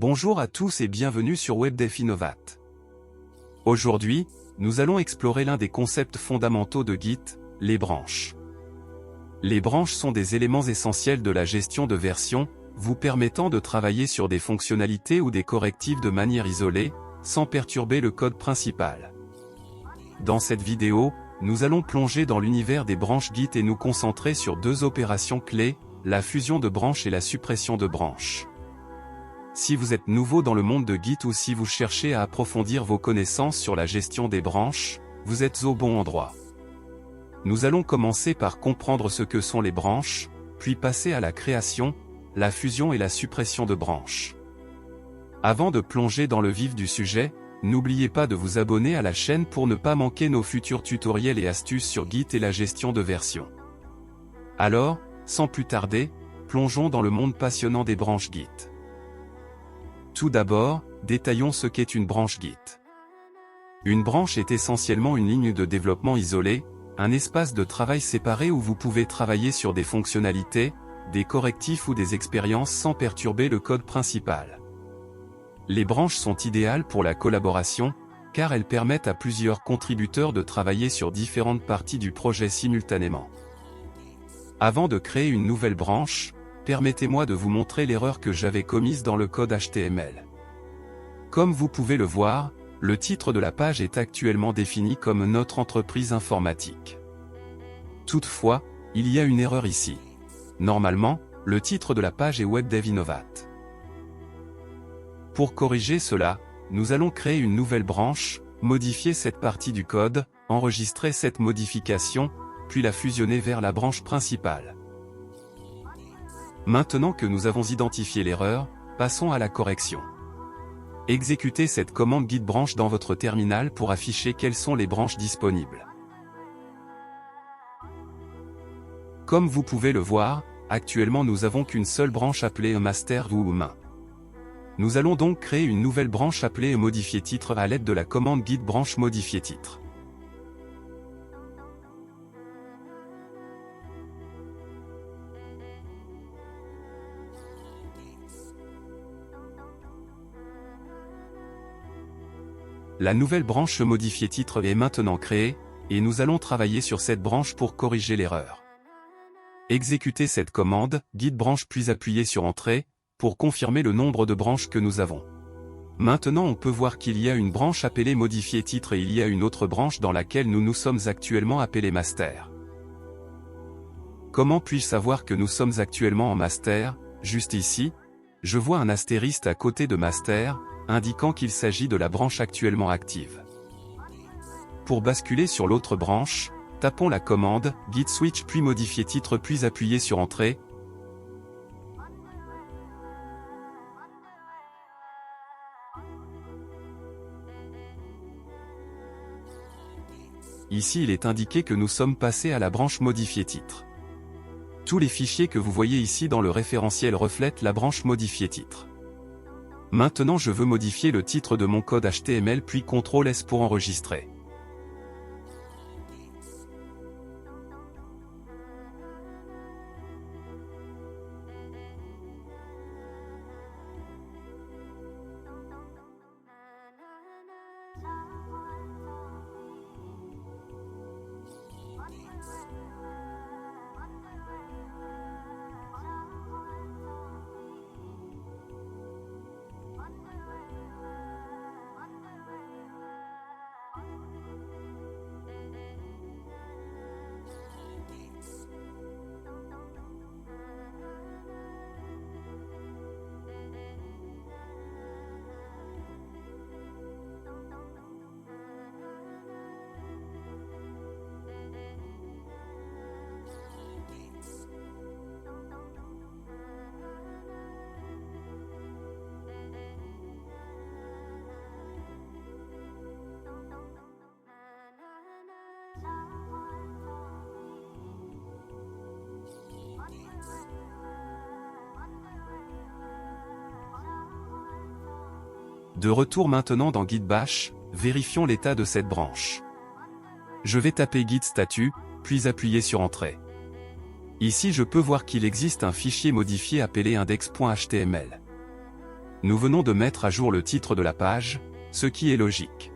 Bonjour à tous et bienvenue sur WebDev Innovat. Aujourd'hui, nous allons explorer l'un des concepts fondamentaux de Git, les branches. Les branches sont des éléments essentiels de la gestion de versions, vous permettant de travailler sur des fonctionnalités ou des correctifs de manière isolée, sans perturber le code principal. Dans cette vidéo, nous allons plonger dans l'univers des branches Git et nous concentrer sur deux opérations clés, la fusion de branches et la suppression de branches. Si vous êtes nouveau dans le monde de Git ou si vous cherchez à approfondir vos connaissances sur la gestion des branches, vous êtes au bon endroit. Nous allons commencer par comprendre ce que sont les branches, puis passer à la création, la fusion et la suppression de branches. Avant de plonger dans le vif du sujet, n'oubliez pas de vous abonner à la chaîne pour ne pas manquer nos futurs tutoriels et astuces sur Git et la gestion de versions. Alors, sans plus tarder, plongeons dans le monde passionnant des branches Git. Tout d'abord, détaillons ce qu'est une branche Git. Une branche est essentiellement une ligne de développement isolée, un espace de travail séparé où vous pouvez travailler sur des fonctionnalités, des correctifs ou des expériences sans perturber le code principal. Les branches sont idéales pour la collaboration, car elles permettent à plusieurs contributeurs de travailler sur différentes parties du projet simultanément. Avant de créer une nouvelle branche, permettez-moi de vous montrer l'erreur que j'avais commise dans le code HTML. Comme vous pouvez le voir, le titre de la page est actuellement défini comme notre entreprise informatique. Toutefois, il y a une erreur ici. Normalement, le titre de la page est WebDev Innovat. Pour corriger cela, nous allons créer une nouvelle branche, modifier cette partie du code, enregistrer cette modification, puis la fusionner vers la branche principale. Maintenant que nous avons identifié l'erreur, passons à la correction. Exécutez cette commande git branch dans votre terminal pour afficher quelles sont les branches disponibles. Comme vous pouvez le voir, actuellement nous n'avons qu'une seule branche appelée master ou main. Nous allons donc créer une nouvelle branche appelée modifier titre à l'aide de la commande git branch modifier titre. La nouvelle branche modifier titre est maintenant créée, et nous allons travailler sur cette branche pour corriger l'erreur. Exécutez cette commande, git branch puis appuyez sur Entrée, pour confirmer le nombre de branches que nous avons. Maintenant on peut voir qu'il y a une branche appelée modifier titre et il y a une autre branche dans laquelle nous sommes actuellement appelée master. Comment puis-je savoir que nous sommes actuellement en master? Juste ici, je vois un astérisque à côté de master, indiquant qu'il s'agit de la branche actuellement active. Pour basculer sur l'autre branche, tapons la commande git switch puis modifier titre puis appuyez sur Entrée. Ici il est indiqué que nous sommes passés à la branche modifier titre. Tous les fichiers que vous voyez ici dans le référentiel reflètent la branche modifier titre. Maintenant je veux modifier le titre de mon code HTML puis CTRL S pour enregistrer. De retour maintenant dans Git Bash, vérifions l'état de cette branche. Je vais taper git statut, puis appuyer sur Entrée. Ici je peux voir qu'il existe un fichier modifié appelé index.html. nous venons de mettre à jour le titre de la page, ce qui est logique.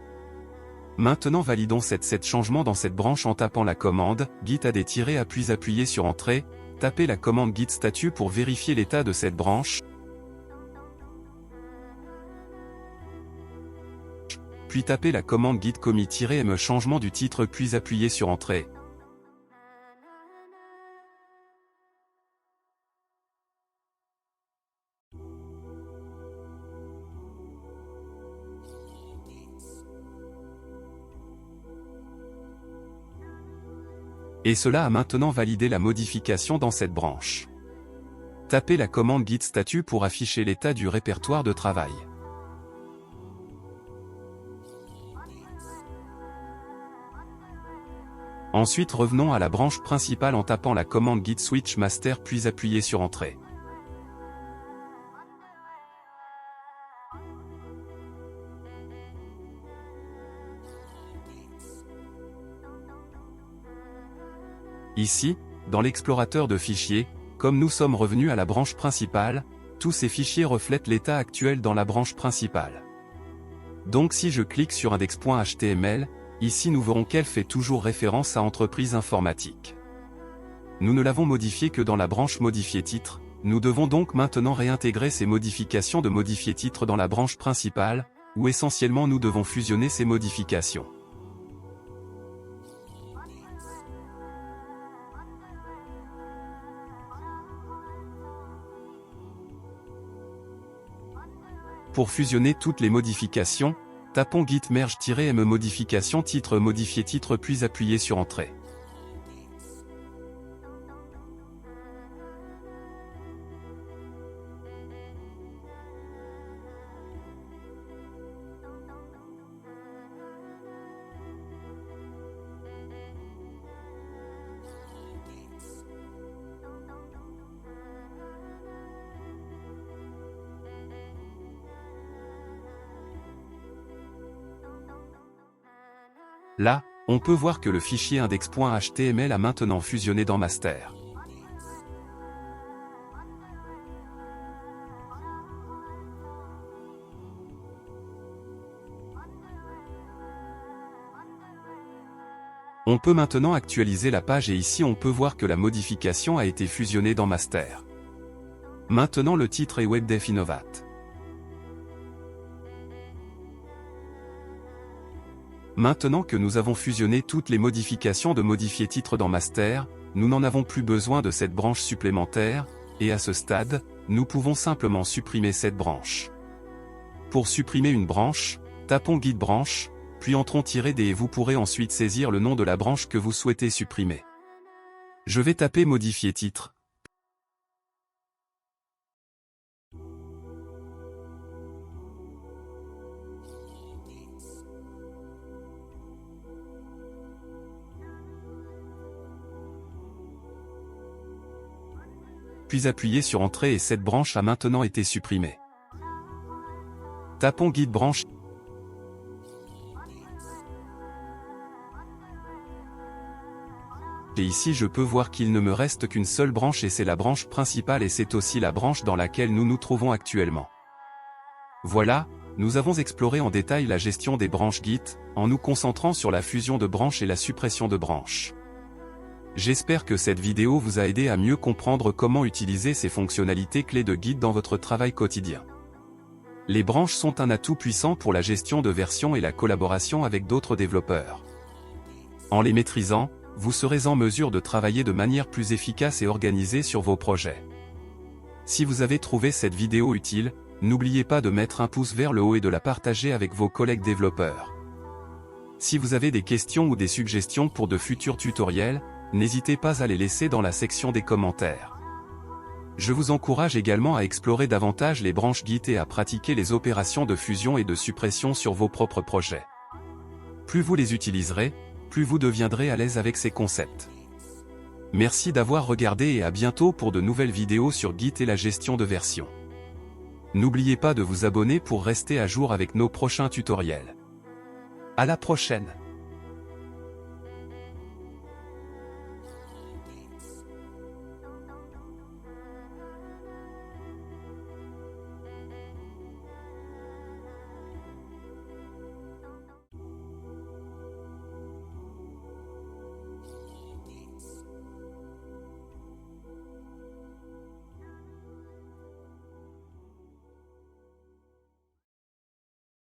Maintenant validons cette changement dans cette branche en tapant la commande git add- puis appuyez sur Entrée, tapez la commande git statut pour vérifier l'état de cette branche. Puis tapez la commande git commit-m changement du titre puis appuyez sur Entrée. Et cela a maintenant validé la modification dans cette branche. Tapez la commande git statut pour afficher l'état du répertoire de travail. Ensuite revenons à la branche principale en tapant la commande git switch master puis appuyez sur Entrée. Ici, dans l'explorateur de fichiers, comme nous sommes revenus à la branche principale, tous ces fichiers reflètent l'état actuel dans la branche principale. Donc si je clique sur index.html, ici nous verrons qu'elle fait toujours référence à entreprise informatique. Nous ne l'avons modifié que dans la branche modifier titre, nous devons donc maintenant réintégrer ces modifications de modifier titre dans la branche principale, où essentiellement nous devons fusionner ces modifications. Pour fusionner toutes les modifications, tapons git merge-m modification titre modifier titre puis appuyez sur Entrée. Là, on peut voir que le fichier index.html a maintenant fusionné dans master. On peut maintenant actualiser la page et ici on peut voir que la modification a été fusionnée dans master. Maintenant le titre est WebDev Innovat. Maintenant que nous avons fusionné toutes les modifications de modifier titre dans master, nous n'en avons plus besoin de cette branche supplémentaire, et à ce stade, nous pouvons simplement supprimer cette branche. Pour supprimer une branche, tapons git branche, puis entrons-d et vous pourrez ensuite saisir le nom de la branche que vous souhaitez supprimer. Je vais taper modifier titre. Puis appuyez sur Entrée et cette branche a maintenant été supprimée. Tapons git branche. Et ici je peux voir qu'il ne me reste qu'une seule branche et c'est la branche principale et c'est aussi la branche dans laquelle nous nous trouvons actuellement. Voilà, nous avons exploré en détail la gestion des branches Git, en nous concentrant sur la fusion de branches et la suppression de branches. J'espère que cette vidéo vous a aidé à mieux comprendre comment utiliser ces fonctionnalités clés de Git dans votre travail quotidien. Les branches sont un atout puissant pour la gestion de versions et la collaboration avec d'autres développeurs. En les maîtrisant, vous serez en mesure de travailler de manière plus efficace et organisée sur vos projets. Si vous avez trouvé cette vidéo utile, n'oubliez pas de mettre un pouce vers le haut et de la partager avec vos collègues développeurs. Si vous avez des questions ou des suggestions pour de futurs tutoriels, n'hésitez pas à les laisser dans la section des commentaires. Je vous encourage également à explorer davantage les branches Git et à pratiquer les opérations de fusion et de suppression sur vos propres projets. Plus vous les utiliserez, plus vous deviendrez à l'aise avec ces concepts. Merci d'avoir regardé et à bientôt pour de nouvelles vidéos sur Git et la gestion de versions. N'oubliez pas de vous abonner pour rester à jour avec nos prochains tutoriels. À la prochaine!